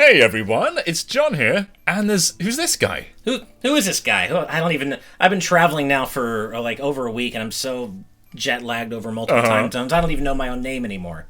Hey everyone, it's John here, and who's this guy? Who is this guy? I don't even know. I've been traveling now for like over a week, and I'm so jet lagged over multiple time zones. I don't even know my own name anymore.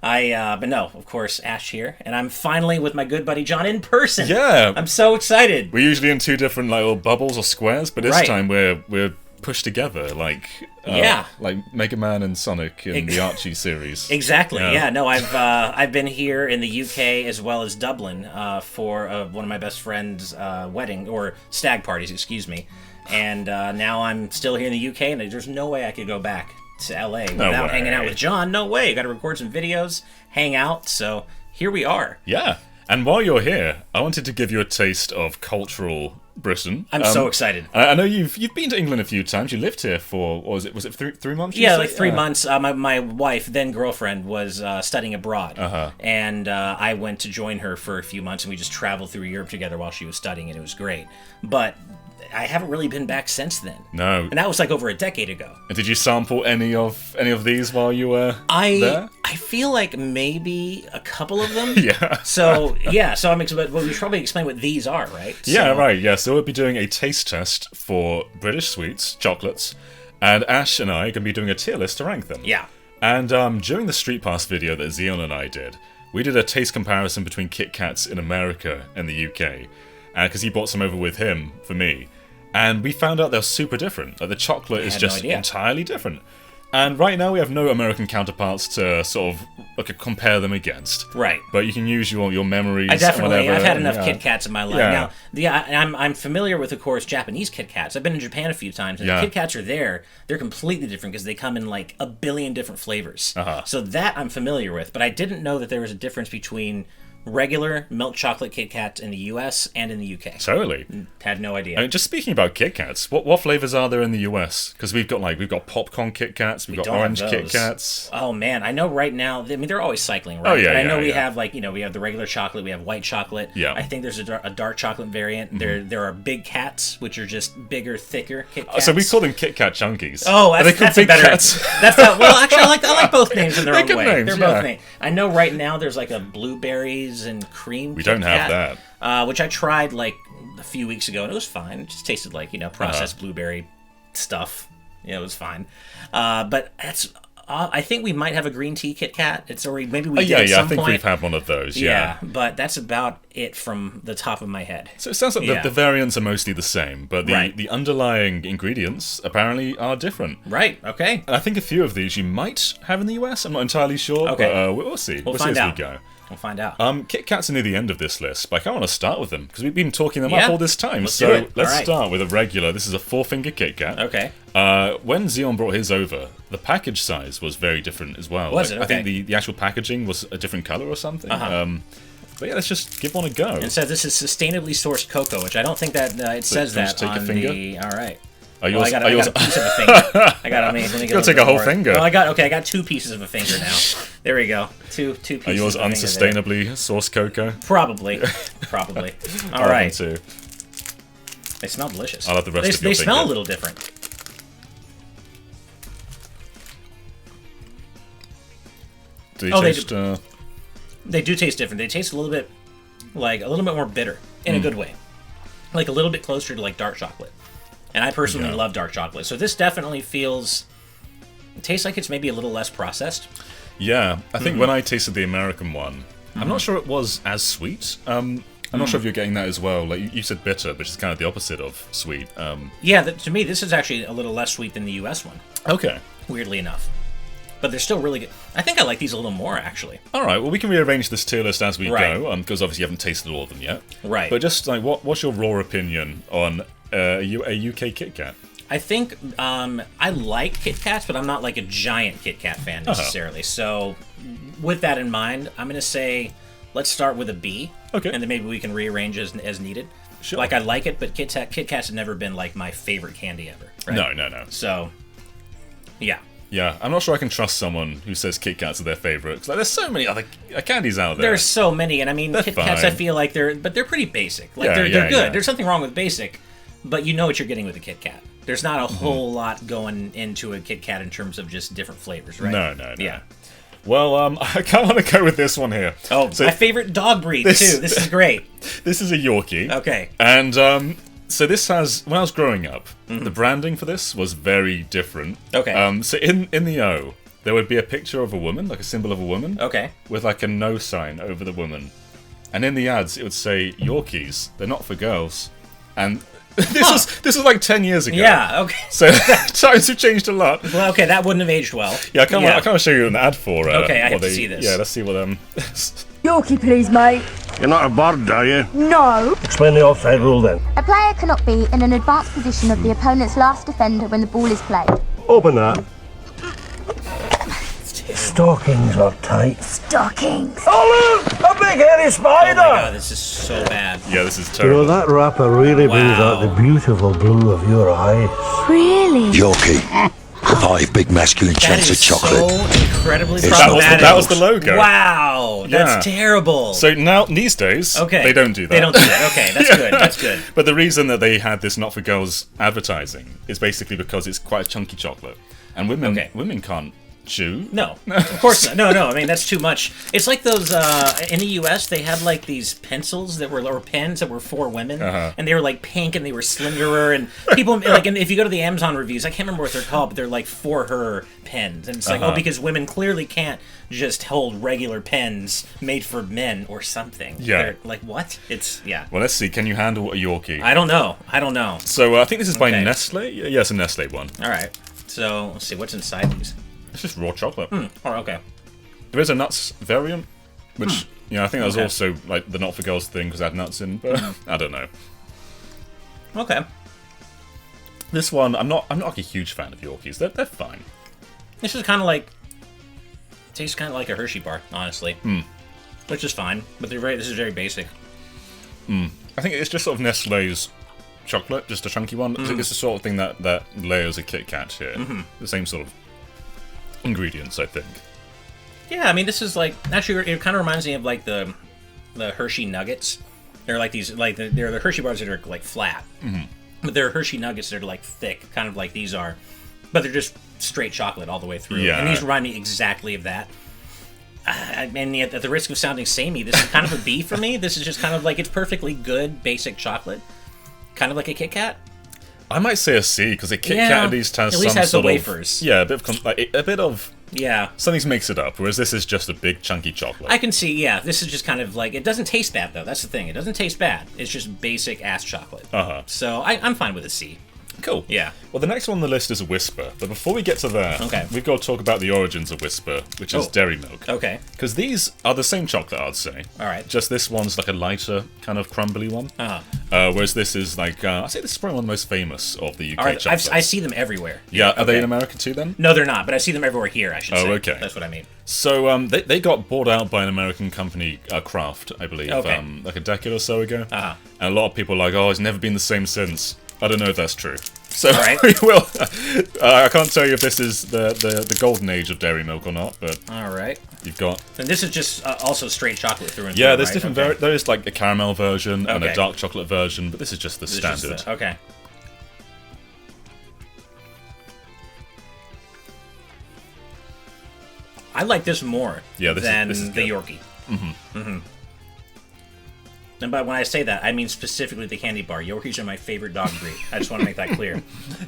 But no, of course, Ash here, and I'm finally with my good buddy John in person. Yeah, I'm so excited. We're usually in two different like little bubbles or squares, but this time we're pushed together like Mega Man and Sonic in the Archie series. Exactly. Yeah. No, I've been here in the UK as well as Dublin for one of my best friend's wedding or stag parties, excuse me, and now I'm still here in the UK, and there's no way I could go back to LA without hanging out with John. No way. Got to record some videos, hang out. So here we are. Yeah. And while you're here, I wanted to give you a taste of cultural Britain. I'm so excited. I know you've been to England a few times. You lived here for, what was it 3 months? Yeah, like 3 months. My wife, then girlfriend, was studying abroad. And I went to join her for a few months, and we just traveled through Europe together while she was studying, and it was great. But I haven't really been back since then. No. And that was like over a decade ago. And did you sample any of these while you were there? I feel like maybe a couple of them. Yeah. So I'm excited. Well, we should probably explain what these are, right? Yeah, right. Yeah, so we'll be doing a taste test for British sweets, chocolates, and Ash and I are going to be doing a tier list to rank them. Yeah. And during the Street Pass video that Xeon and I did, we did a taste comparison between Kit Kats in America and the UK, because he brought some over with him for me. And we found out they're super different. Like the chocolate is just entirely different. And right now we have no American counterparts to sort of compare them against. Right. But you can use your memories. I've had enough yeah. Kit Kats in my life. Now, I'm familiar with, of course, Japanese Kit Kats. I've been in Japan a few times, and the Kit Kats are there. They're completely different because they come in like a billion different flavors. So that I'm familiar with, but I didn't know that there was a difference between regular milk chocolate Kit Kats in the US and in the UK. Totally. Had no idea. I mean, just speaking about Kit Kats, what flavors are there in the US? Because we've got popcorn Kit Kats, we've got orange Kit Kats. Oh man, I know right now. I mean, they're always cycling, right? Oh yeah. But I know we have we have the regular chocolate, we have white chocolate. Yeah. I think there's a dark chocolate variant. There are big cats, which are just bigger, thicker Kit Kats. So we call them Kit Kat Chunkies. Oh, that's a better. Cats? Well, actually, I like both names in their own good way. Names, they're both names. I know right now there's like a blueberries and cream. We don't have that. Which I tried like a few weeks ago, and it was fine. It just tasted like processed blueberry stuff. Yeah, it was fine. But that's. I think we might have a green tea Kit Kat. Maybe we did at some I think point. we've had one of those. Yeah, but that's about it from the top of my head. So it sounds like the variants are mostly the same, but the underlying ingredients apparently are different. Right. Okay. And I think a few of these you might have in the US. I'm not entirely sure. Okay. But we'll see. We'll see find as out. we go. We'll find out. Kit Kats are near the end of this list, but I kind of want to start with them because we've been talking them up all this time. Let's do it. Let's start with a regular. This is a 4-finger Kit Kat. Okay. When Xeon brought his over, the package size was very different as well. Was it? Okay. I think the actual packaging was a different color or something. But yeah, let's just give one a go. It says this is sustainably sourced cocoa, which I don't think that it says that take on a finger? the. All right. I got a piece of a finger. Let me get. You'll take a whole finger. Well, I got 2 pieces of a finger now. There we go. Two pieces. Are yours of a unsustainably sourced cocoa? Probably. All right. Too. They smell delicious. I'll have the rest of your They finger. smell a little different. Do they taste? They do taste different. They taste a little bit more bitter in a good way, like a little bit closer to like dark chocolate. And I personally love dark chocolate, so this definitely tastes like it's maybe a little less processed. Yeah, I think when I tasted the American one, I'm not sure it was as sweet. I'm not sure if you're getting that as well. Like you said, bitter, which is kind of the opposite of sweet. To me, this is actually a little less sweet than the U.S. one. Okay. Weirdly enough. But they're still really good. I think I like these a little more, actually. All right, well, we can rearrange this tier list as we go, because obviously you haven't tasted all of them yet. Right. But just, like, what's your raw opinion on a UK Kit Kat? I think I like Kit Kats, but I'm not like a giant Kit Kat fan necessarily. So with that in mind, I'm going to say let's start with a B. Okay. And then maybe we can rearrange as needed. Sure. Like, I like it, but Kit Kats have never been, like, my favorite candy ever. Right? No. So, yeah. Yeah, I'm not sure I can trust someone who says Kit Kats are their favorite. Because there's so many other candies out there. There's so many, and I mean, Kit Kats, I feel like they're pretty basic. Like, they're good. Yeah. There's something wrong with basic, but you know what you're getting with a Kit Kat. There's not a whole lot going into a Kit Kat in terms of just different flavors, right? No. Yeah. Well, I kind of want to go with this one here. Oh, so my favorite dog breed, too. This is great. This is a Yorkie. Okay. And so this has, when I was growing up, the branding for this was very different. Okay. So in the O, there would be a picture of a woman, like a symbol of a woman. Okay. With like a no sign over the woman. And in the ads, it would say, Yorkies, they're not for girls. And this was like 10 years ago. Yeah, okay. So times have changed a lot. Well, okay, that wouldn't have aged well. Yeah, I kind of want to show you an ad for it. Okay, I have to see this. Yeah, let's see what Yorkie, please, mate. You're not a bird, are you? No. Explain the offside rule then. A player cannot be in an advanced position of the opponent's last defender when the ball is played. Open that. Stockings are tight. Stockings. Oh look! A big hairy spider! Oh my god, this is so bad. Yeah, this is You terrible. know, that wrapper really brings out the beautiful blue of your eyes. Really? Yorkie, the 5 big masculine That chunks of is chocolate. so incredibly It's problematic. That was the logo. Wow, that's Yeah. terrible. So now, these days, okay. they don't do that. They don't do that. Okay, that's Yeah. good. That's good. But the reason that they had this not for girls advertising is basically because it's quite a chunky chocolate. And women can't chew. No, of course not. No. I mean, that's too much. It's like those in the U.S. They had like these pencils that were or pens that were for women, and they were like pink and they were slenderer. And people like, and if you go to the Amazon reviews, I can't remember what they're called, but they're like for her pens, and it's like, oh, because women clearly can't just hold regular pens made for men or something. Yeah. They're like what? It's Well, let's see. Can you handle a Yorkie? I don't know. So I think this is by Okay. Nestle. Yeah, it's a Nestle one. All right. So let's see what's inside these. It's just raw chocolate. Oh, okay. There is a nuts variant, which I think that was Okay. also like the not for girls thing because it had nuts in. But I don't know. Okay. This one, I'm not like a huge fan of Yorkies. They're fine. This is kind of like tastes kind of like a Hershey bar, honestly. Which is fine, but this is very basic. I think it's just sort of Nestle's chocolate, just a chunky one. It's the sort of thing that layers a Kit Kat here. The same sort of ingredients, I think. Yeah, I mean, this is like actually it kind of reminds me of like the Hershey Nuggets. They're like these they're the Hershey bars that are like flat, but they're Hershey Nuggets that are like thick, kind of like these are, but they're just straight chocolate all the way through. Yeah. And these remind me exactly of that. And yet, at the risk of sounding samey, this is kind of a B for me. This is just kind of like it's perfectly good basic chocolate, kind of like a Kit Kat. I might say a C because a Kit Kat at least has some the sort wafers. of a bit of Yeah. something makes it up, whereas this is just a big chunky chocolate. I can see, yeah, this is just kind of like, it doesn't taste bad, though. That's the thing. It doesn't taste bad. It's just basic ass chocolate. So I'm fine with a C. Cool. Yeah. Well, the next one on the list is Whisper, but before we get to that, we've got to talk about the origins of Whisper, which is dairy milk. Okay. Because these are the same chocolate, I'd say. All right. Just this one's like a lighter, kind of crumbly one. Whereas this is like, I'd say this is probably one of the most famous of the UK chocolates. I see them everywhere. Yeah, are they in America too then? No, they're not, but I see them everywhere here, I should say. Oh, okay. That's what I mean. So they got bought out by an American company, Kraft, I believe, Okay. like a decade or so ago. And a lot of people are like, oh, it's never been the same since. I don't know if that's true. So All right. we will. I can't tell you if this is the golden age of dairy milk or not, but All right. you've got. And this is just also straight chocolate through and through, Yeah, there's right? different. Okay. There is like a caramel version and a Okay. dark chocolate version, but this is just the This is just standard. okay. I like this more than this is the good. Yorkie. And by when I say that, I mean specifically the candy bar. Yorkies are my favorite dog breed. I just want to make that clear.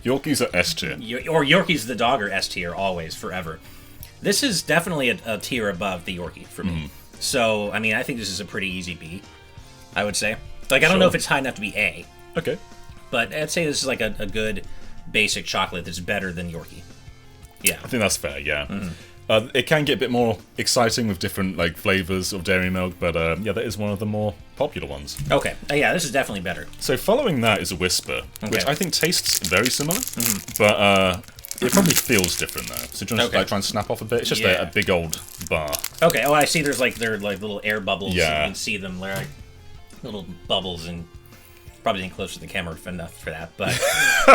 Yorkies are S tier. Or Yorkies the dog are S tier always, forever. This is definitely a tier above the Yorkie for me. So, I mean, I think this is a pretty easy B, I would say. Like, I don't know if it's high enough to be A, Okay. but I'd say this is like a good basic chocolate that's better than Yorkie. Yeah. I think that's fair, yeah. It can get a bit more exciting with different like flavors of dairy milk, but yeah, that is one of the more popular ones. Okay. Yeah, this is definitely better. So following that is a Whisper, which Okay. I think tastes very similar, but it probably feels different though. So do you want to like try and snap off a bit? It's just Yeah. a big old bar. Okay. Oh, I see. They're like little air bubbles. Yeah. You can see them. They're like little bubbles, and probably ain't close to the camera enough for that. But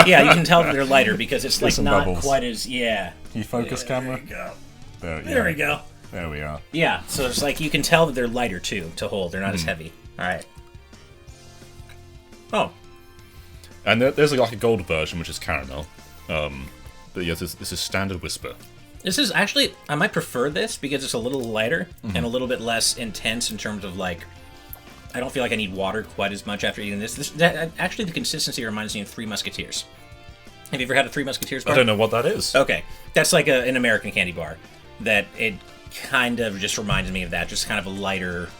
yeah, you can tell that they're lighter because it's like some not bubbles. quite as Can you focus, camera? There we go. There, There we go. There we are. Yeah. So it's like you can tell that they're lighter too to hold. They're not as heavy. All right. Oh. And there's like a gold version, which is caramel. But yeah, this is standard Whisper. This is actually, I might prefer this because it's a little lighter and a little bit less intense in terms of like, I don't feel like I need water quite as much after eating this. Actually, the consistency reminds me of Three Musketeers. Have you ever had a Three Musketeers bar? I don't know what that is. Okay. That's like an American candy bar. That it kind of just reminds me of that. Just kind of a lighter,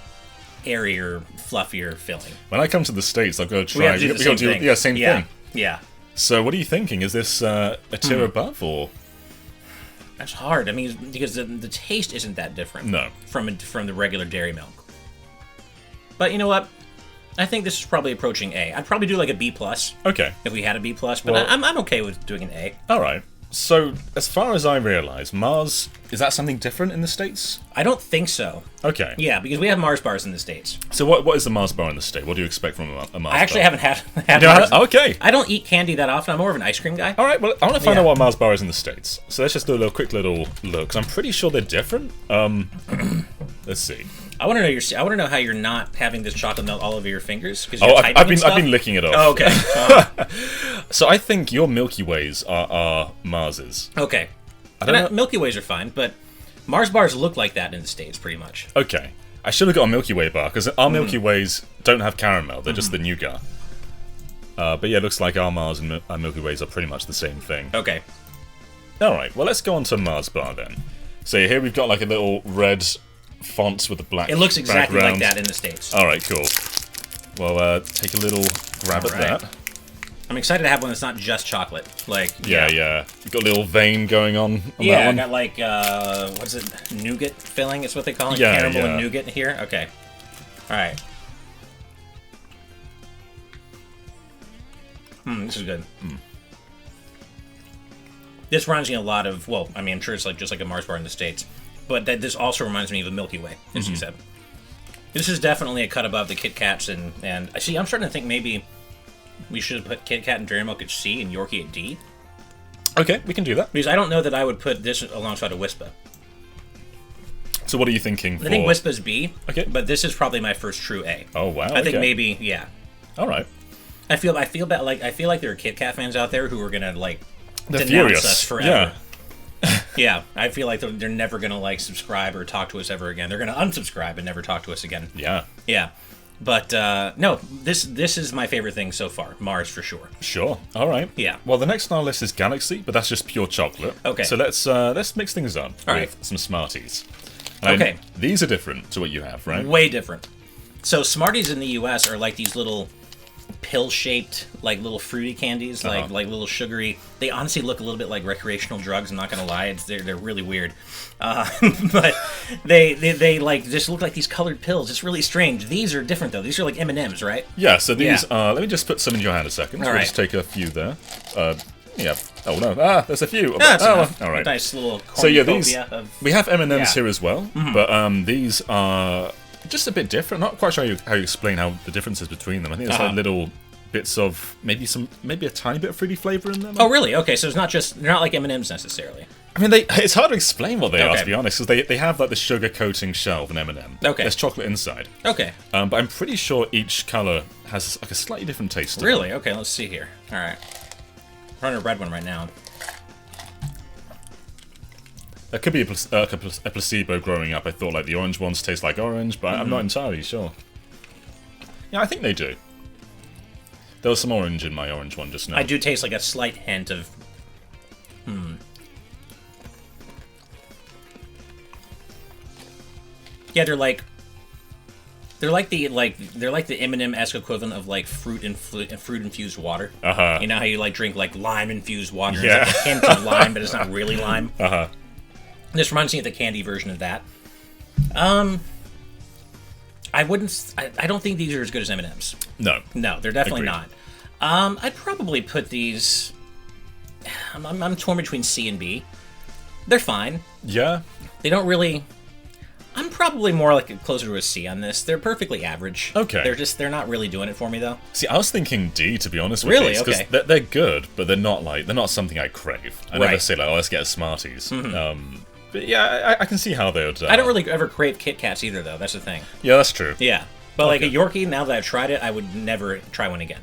airier, fluffier feeling. When I come to the States, I'll go try. We have to do the same thing. Yeah, same thing. Yeah. So what are you thinking? Is this a tier above or? That's hard. I mean, because the taste isn't that different. No. From the regular dairy milk. But you know what? I think this is probably approaching A. I'd probably do like a B+. Okay. If we had a B+, but Well- I'm okay with doing an A. All right. So as far as I realise, Mars, is that something different in the States? I don't think so. Okay. Yeah, because we have Mars bars in the States. So what is a Mars bar in the State? What do you expect from a Mars bar? I actually haven't had No, Mars. okay. I don't eat candy that often. I'm more of an ice cream guy. All right, well, I want to find Yeah. out what a Mars bar is in the States. So let's just do a quick little look, because I'm pretty sure they're different. Let's see. I want to know how you're not having this chocolate melt all over your fingers. 'Cause Oh, you're I've typing and stuff? been licking it off. Oh, okay. So I think your Milky Ways are Marses. Okay. I don't know. Milky Ways are fine, but Mars bars look like that in the States, pretty much. Okay. I should have got a Milky Way bar, because our Milky Ways don't have caramel. They're just the nougat. But yeah, it looks like our Mars and our Milky Ways are pretty much the same thing. Okay. All right, well, let's go on to Mars bar then. So here we've got like a little red font with a black It looks exactly background. like that in the States. All right, cool. Well, take a little grab at Alright. that. I'm excited to have one that's not just chocolate. Like, Yeah. You've got a little vein going on that Yeah, I one. got like, what's it? Nougat filling is what they call it? Yeah, Caramel yeah. and nougat here? Okay. Alright. This is good. This reminds me a lot of, well, I mean, I'm sure it's like just like a Mars bar in the States, but this also reminds me of a Milky Way, as you said. This is definitely a cut above the Kit Kats, and see, I'm starting to think maybe we should have put Kit Kat and Dairy Milk at C and Yorkie at D, Okay, we can do that. because I don't know that I would put this alongside a Wispa. So what are you thinking for... I think Wispa's B, Okay. but this is probably my first true A. Oh, wow, I think okay. maybe, yeah. All right. I feel like there are Kit Kat fans out there who are gonna like They're denounce furious. us forever. Yeah. Yeah, I feel like they're never gonna like subscribe or talk to us ever again. They're gonna unsubscribe and never talk to us again. Yeah. Yeah, but no, this is my favorite thing so far. Mars for sure. Sure. All right. Yeah. Well, the next on our list is Galaxy, but that's just pure chocolate. Okay. So let's mix things up All with right. some Smarties. And Okay. These are different to what you have, right? Way different. So Smarties in the U.S. are like these little pill-shaped, like little fruity candies, like little sugary. They honestly look a little bit like recreational drugs. I'm not gonna lie, they're really weird, but they like just look like these colored pills. It's really strange. These are different though. These are like M&Ms, right? Yeah. So these Yeah. are. Let me just put some in your hand a second. All We'll right. just take a few there. Yeah. Oh no. There's a few. That's oh, enough. all right. Nice little So yeah, these cornucopia of... we have M&Ms Yeah. here as well, but these are just a bit different. Not quite sure how you explain how the differences between them. I think there's like little bits of maybe a tiny bit of fruity flavor in them. Oh, really? Okay, so they're not like M&Ms necessarily. I mean, it's hard to explain what they are, Okay. to be honest, because they have like the sugar coating shell of an M&M. Okay. There's chocolate inside. Okay. But I'm pretty sure each color has like a slightly different taste. to it. Really? Okay, let's see here. All right. I'm running a red one right now. There could be a placebo growing up. I thought like the orange ones taste like orange, but I'm not entirely sure. Yeah, I think they do. There was some orange in my orange one just now. I do taste like a slight hint of... Yeah, they're like the M&M-esque equivalent of like fruit infused water. Uh-huh. You know how you like drink like lime infused water? Yeah. It's like a hint of lime, but it's not really lime. Uh-huh. This reminds me of the candy version of that. I don't think these are as good as M&Ms. No. No, they're definitely Agreed. not. I'd probably put these... I'm torn between C and B. They're fine. Yeah. They don't really... I'm probably more like closer to a C on this. They're perfectly average. Okay. They're not really doing it for me, though. See, I was thinking D, to be honest with Really? these, because Okay. they're good, but they're not something I crave. I never Right. say like, oh, let's get a Smarties. But yeah, I can see how they would. I don't really ever crave Kit Kats either, though. That's the thing. Yeah, that's true. Yeah. But like a Okay. Yorkie, now that I've tried it, I would never try one again.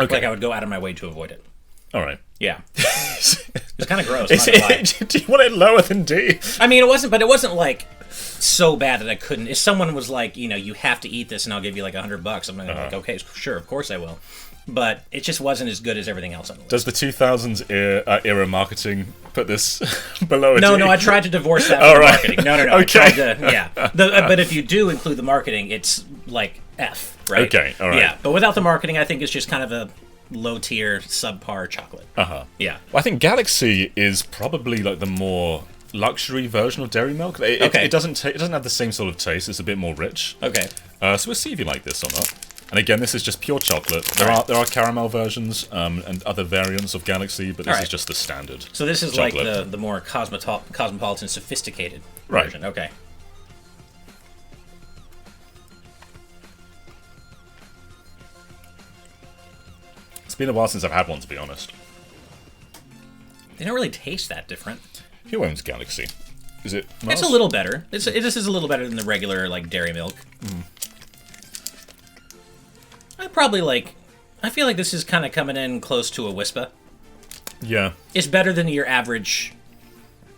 Okay. Like I would go out of my way to avoid it. All right. Yeah. It's kind of gross. I'm not gonna lie. Do you want it lower than D? I mean, it wasn't like so bad that I couldn't. If someone was like, you have to eat this and I'll give you like $100, I'm like, okay, sure, of course I will. But it just wasn't as good as everything else on the list. Does the 2000s era marketing put this below a No, D? I tried to divorce that from the marketing. No. Okay. I tried to, yeah. But if you do include the marketing, it's like F, right? Okay, all right. Yeah, but without the marketing, I think it's just kind of a low-tier, subpar chocolate. Yeah. Well, I think Galaxy is probably like the more luxury version of dairy milk. It doesn't have the same sort of taste. It's a bit more rich. Okay. So we'll see if you like this or not. And again, this is just pure chocolate. There are caramel versions and other variants of Galaxy, but this is just the standard. So this is chocolate. like the more cosmopolitan, sophisticated Right. version. Okay. It's been a while since I've had one, to be honest. They don't really taste that different. Who owns Galaxy? Is it Mars? It's a little better. This is a little better than the regular like dairy milk. I feel like this is kind of coming in close to a Wispa. Yeah. It's better than your average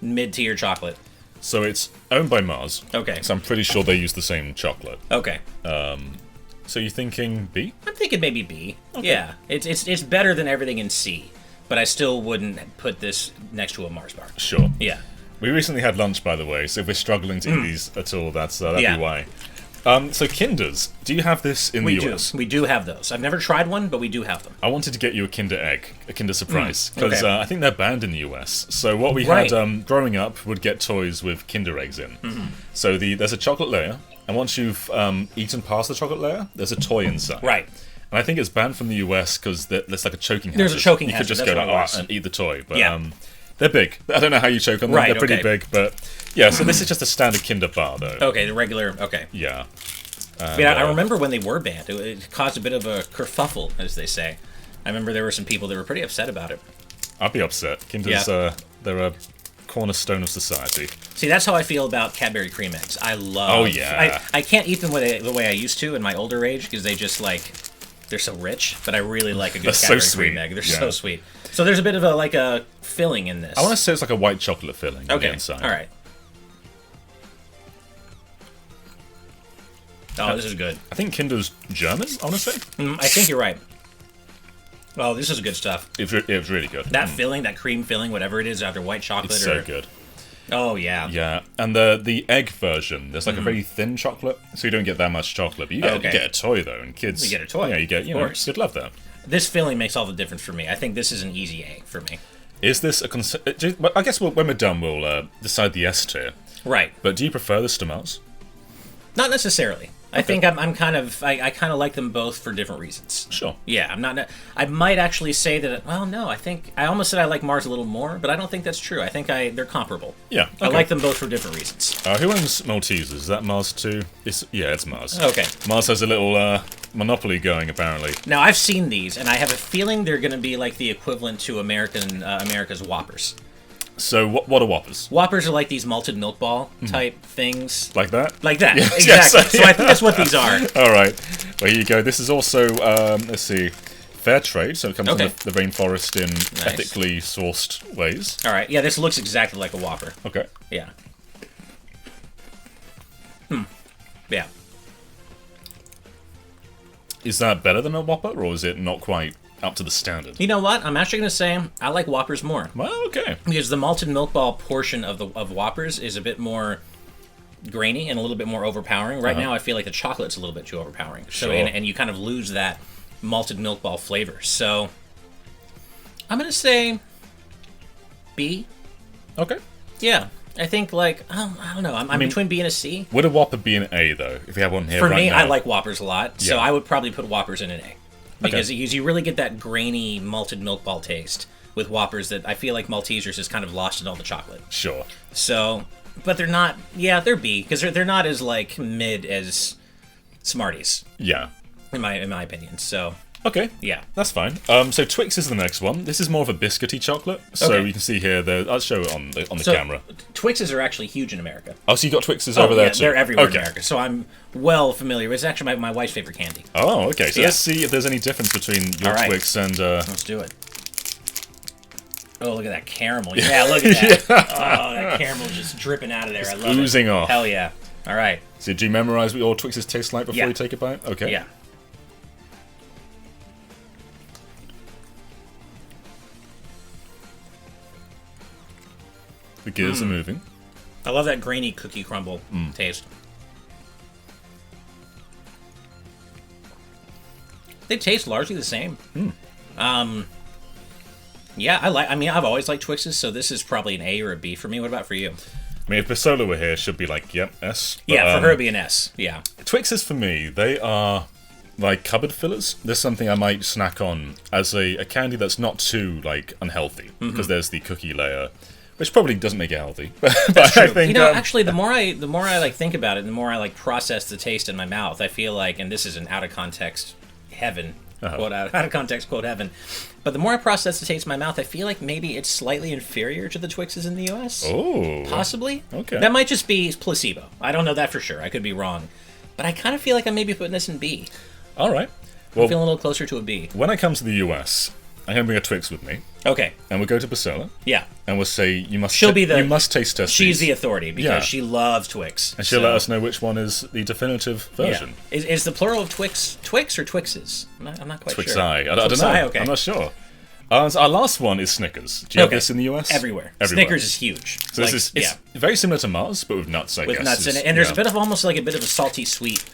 mid-tier chocolate. So it's owned by Mars. Okay. So I'm pretty sure they use the same chocolate. Okay. So you're thinking B? I'm thinking maybe B. Okay. Yeah. It's better than everything in C, but I still wouldn't put this next to a Mars bar. Sure. Yeah. We recently had lunch, by the way, so if we're struggling to eat these at all, that'd be why. So Kinders, do you have this in the US? We do have those. I've never tried one, but we do have them. I wanted to get you a Kinder Egg, a Kinder Surprise, because okay. I think they're banned in the US. So what we had growing up would get toys with Kinder Eggs in. So there's a chocolate layer, and once you've eaten past the chocolate layer, there's a toy inside. Right. And I think it's banned from the US because there's like a choking hazard. There's a choking hazard. You could just go like and eat the toy. But yeah. They're big. I don't know how you choke on them. Right, They're pretty big, but yeah. So this is just a standard Kinder bar, though. Okay, the regular. Okay. Yeah. And, yeah, I remember when they were banned. It caused a bit of a kerfuffle, as they say. I remember there were some people that were pretty upset about it. I'd be upset. Kinders, they're a cornerstone of society. See, that's how I feel about Cadbury cream eggs. I love. Oh yeah. I can't eat them the way I used to in my older age because they just they're so rich. But I really like a good Cadbury cream egg. They're so sweet. So there's a bit of a filling in this. I want to say it's like a white chocolate filling on the inside. All right. Oh, this is good. I think Kinder's German, I want to say. I think you're right. Oh, this is good stuff. It was really good. That filling, that cream filling, whatever it is, either white chocolate it's so good. Oh, yeah. Yeah, and the egg version, there's like a very thin chocolate, so you don't get that much chocolate. But you get a toy, though, and kids... You get a toy. Yeah, you get, you'd love that. This filling makes all the difference for me. I think this is an easy A for me. Is this a... I guess when we're done, we'll decide the S tier. Right. But do you prefer this to Mars? Not necessarily. I think I'm kind of I kind of like them both for different reasons. Sure. Yeah, I'm not. I might actually say that. Well, no, I think I almost said I like Mars a little more, but I don't think that's true. I think they're comparable. Yeah. Okay. I like them both for different reasons. Who owns Maltesers? Is that Mars too? It's Mars. Okay. Mars has a little monopoly going apparently. Now I've seen these, and I have a feeling they're going to be like the equivalent to America's Whoppers. So what are Whoppers? Whoppers are like these malted milk ball type things. Like that? Like that, Yes, exactly. yes. So I think that's what these are. All right. Well, here you go. This is also, let's see, fair trade. So it comes from the rainforest in ethically sourced ways. All right. Yeah, this looks exactly like a Whopper. Okay. Yeah. Yeah. Is that better than a Whopper, or is it not quite up to the standard? You know what? I'm actually going to say I like Whoppers more. Well, okay. Because the malted milk ball portion of Whoppers is a bit more grainy and a little bit more overpowering. Right now, I feel like the chocolate's a little bit too overpowering. So, Sure. and you kind of lose that malted milk ball flavor. So, I'm going to say B. Okay. Yeah. I think, I don't know. I'm between B and a C. Would a Whopper be an A, though, if we have one here For right me, now? I like Whoppers a lot. So Yeah. I would probably put Whoppers in an A. Because you really get that grainy malted milk ball taste with Whoppers that I feel like Maltesers has kind of lost in all the chocolate. Sure. So, but they're not. Yeah, they're B because they're not as mid as Smarties Yeah. in my opinion. So Okay. yeah, That's fine. So Twix is the next one. This is more of a biscuity chocolate. So Okay. you can see here, I'll show it on the so camera. Twixes are actually huge in America. Oh, so you got Twixes over there too? They're everywhere Okay. in America. So I'm well familiar. It's actually my wife's favorite candy. Oh, okay. So Yeah. let's see if there's any difference between your All right. Twix and... Let's do it. Oh, look at that caramel. Yeah, look at that. Oh, that caramel's just dripping out of there. I love it. Oozing off. Hell yeah. All right. So do you memorize what your Twixes taste like before you take a bite? Okay. Yeah. The gears are moving. I love that grainy cookie crumble taste. They taste largely the same. Yeah, I mean, I've always liked Twixes, so this is probably an A or a B for me. What about for you? I mean, if Basola were here, she'd be like, yep, S. But, Yeah, for her it'd be an S. Yeah. Twixes for me, they are like cupboard fillers. There's something I might snack on as a candy that's not too like unhealthy, because there's the cookie layer, which probably doesn't make it healthy. But I think, you know, actually, the more I like think about it, the more I like process the taste in my mouth. I feel like, and this is an out of context heaven. Quote out of context, quote heaven. But the more I process the taste in my mouth, I feel like maybe it's slightly inferior to the Twixes in the US. Oh. Possibly. Okay. That might just be placebo. I don't know that for sure. I could be wrong. But I kind of feel like I'm maybe putting this in B. All right. I'm feeling a little closer to a B. When I come to the US, I'm going to bring a Twix with me. Okay. And we'll go to Basola. Yeah. And we'll say, you must you must taste test She's these. the authority because she loves Twix. And she'll let us know which one is the definitive version. Yeah. Is the plural of Twix or Twixes? I'm not quite sure. Twix-I. I don't know. Twix-I, okay. I'm not sure. So our last one is Snickers. Do you have this in the US? Everywhere. Snickers is huge. So this is it's very similar to Mars, but with nuts, I guess. With nuts in it. And there's a bit of almost like a bit of a salty sweet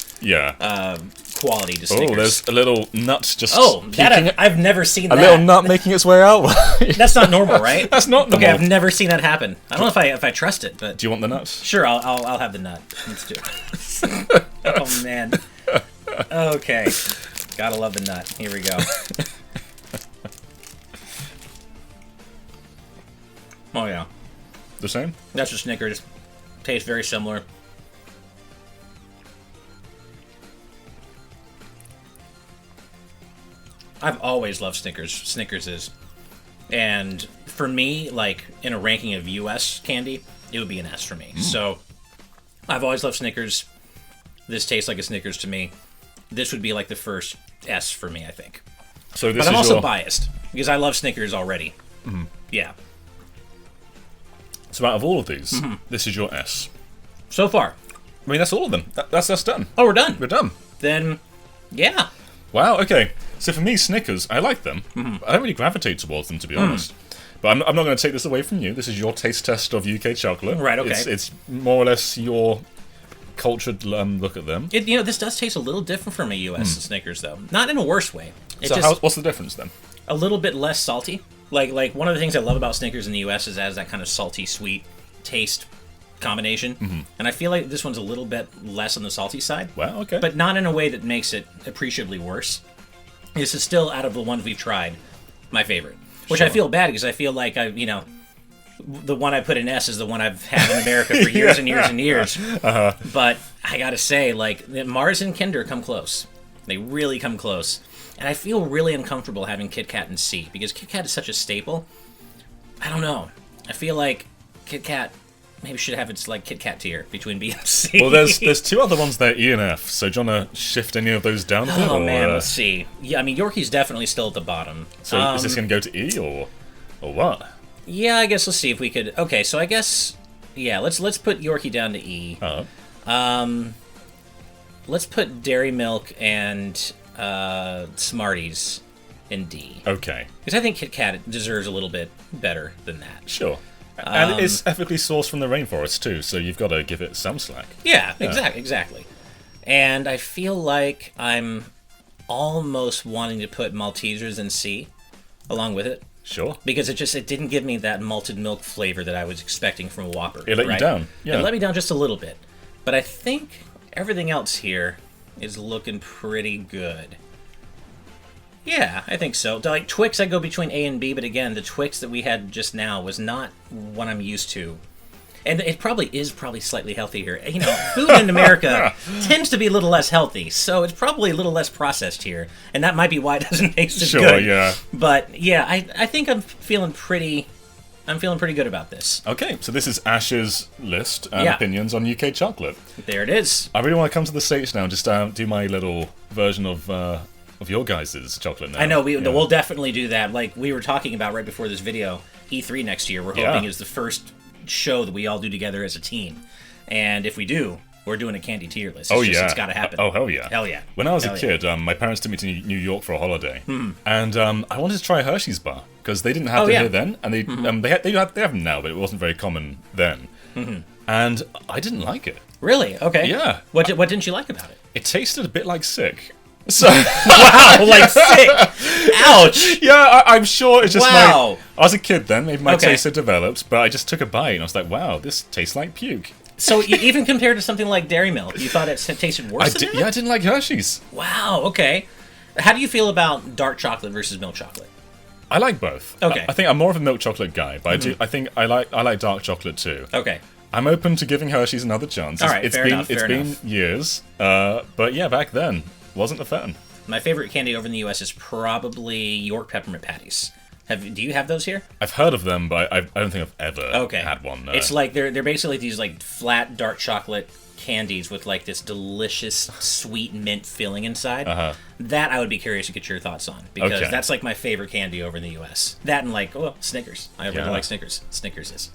quality to Snickers. Oh, there's a little nut just that I've never seen that. A little nut making its way out. That's not normal, right? That's not normal. Okay, I've never seen that happen. I don't know if I trust it, but... Do you want the nut? Sure, I'll have the nut. Let's do it. Oh, man. Okay. Gotta love the nut. Here we go. Oh, yeah. The same? That's just Snickers. Tastes very similar. I've always loved Snickers. Snickers is. And for me, like, in a ranking of U.S. candy, it would be an S for me. So, I've always loved Snickers. This tastes like a Snickers to me. This would be like the first S for me, I think. So this but I'm also biased, because I love Snickers already. Yeah. So out of all of these, this is your S. So far. I mean, that's all of them. That's us done. Oh, we're done. We're done. Then, yeah. Wow, okay. So for me, Snickers, I like them. I don't really gravitate towards them, to be honest. But I'm not going to take this away from you. This is your taste test of UK chocolate. Right, okay. It's more or less your cultured look at them. This does taste a little different from a US Snickers, though. Not in a worse way. What's the difference, then? A little bit less salty. Like one of the things I love about Snickers in the US is it has that kind of salty, sweet taste combination. And I feel like this one's a little bit less on the salty side. Wow, okay. But not in a way that makes it appreciably worse. This is still, out of the ones we've tried, my favorite. Which I feel bad because I feel like the one I put in S is the one I've had in America for years and years and years. But I gotta say, like, Mars and Kinder come close. They really come close. And I feel really uncomfortable having Kit Kat in C, because Kit Kat is such a staple. I don't know. I feel like Kit Kat maybe should have its like Kit Kat tier between B and C. Well, there's two other ones there, E and F. So do you want to shift any of those down? Oh man, let's see. Yeah, I mean Yorkie's definitely still at the bottom. So is this going to go to E or what? Yeah, I guess let's see if we could. Okay, so I guess let's put Yorkie down to E. Let's put Dairy Milk and Smarties in D. Okay. Because I think Kit Kat deserves a little bit better than that. Sure. And it's ethically sourced from the rainforest too, so you've got to give it some slack. Yeah. Exactly. And I feel like I'm almost wanting to put Maltesers in C along with it. Sure. Because it didn't give me that malted milk flavor that I was expecting from a Whopper. It let you down. Yeah. It let me down just a little bit. But I think everything else here is looking pretty good. Yeah, I think so. Like Twix, I go between A and B, but again, the Twix that we had just now was not what I'm used to. And it probably is slightly healthier. You know, food in America tends to be a little less healthy, so it's probably a little less processed here. And that might be why it doesn't taste as good. Sure, yeah. But yeah, I think I'm feeling pretty good about this. Okay, so this is Ash's list and opinions on UK chocolate. There it is. I really want to come to the States now and just do my little version of your guys' chocolate now. I know, we'll definitely do that. Like we were talking about right before this video, E3 next year. We're Yeah. hoping is the first show that we all do together as a team. And if we do, we're doing a candy tier list. It's got to happen. Oh, hell yeah. Hell yeah. When I was Hell a yeah. kid, my parents took me to New York for a holiday, and I wanted to try Hershey's bar because they didn't have Oh, them yeah. here then, and they have them now, but it wasn't very common then. And I didn't like it. Really? Okay. Yeah. What didn't you like about it? It tasted a bit like sick. So Wow, like sick. Ouch. yeah, I'm sure it's just Wow. I was a kid then, maybe my Okay. taste had developed, but I just took a bite and I was like, wow, this tastes like puke. So even compared to something like Dairy Milk, you thought it tasted worse than that? Yeah, I didn't like Hershey's. Wow, okay. How do you feel about dark chocolate versus milk chocolate? I like both. Okay. I think I'm more of a milk chocolate guy, but I think I like dark chocolate too. Okay. I'm open to giving Hershey's another chance. All right, It's fair been enough, it's fair been enough. years, but yeah, back then wasn't a fan. My favorite candy over in the U.S. is probably York peppermint patties. Do you have those here? I've heard of them, but I don't think I've ever Okay. had one. No. It's like they're basically these like flat dark chocolate candies with like this delicious sweet mint filling inside. That I would be curious to get your thoughts on because Okay. that's like my favorite candy over in the U.S. That and like Snickers. I really Yeah. like Snickers. Snickers is.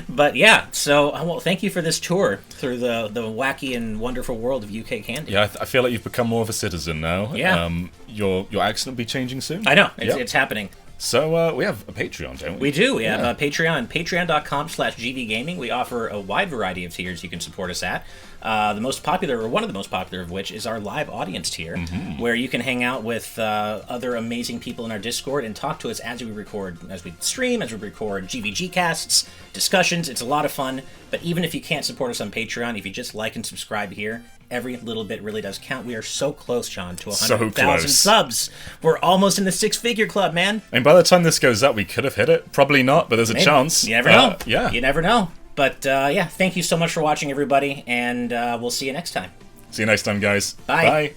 But yeah, so well, thank you for this tour through the wacky and wonderful world of UK candy. yeah, I feel like you've become more of a citizen now. Yeah. Your accent will be changing soon. I know it's, Yeah. it's happening. So we have a Patreon, don't we? We do. We have Patreon, patreon.com/gvgaming. We offer a wide variety of tiers you can support us at. The most popular, or one of the most popular of which, is our live audience tier, where you can hang out with other amazing people in our Discord and talk to us as we record, as we stream, as we record GVG casts, discussions. It's a lot of fun. But even if you can't support us on Patreon, if you just like and subscribe here, every little bit really does count. We are so close, John, to So 100,000 close. subs. We're almost in the six-figure club, man. And by the time this goes up, we could have hit it. Probably not, but there's a Maybe. chance. You never know. Yeah. You never know. But yeah, thank you so much for watching, everybody, and we'll see you next time. See you next time, guys. Bye. Bye.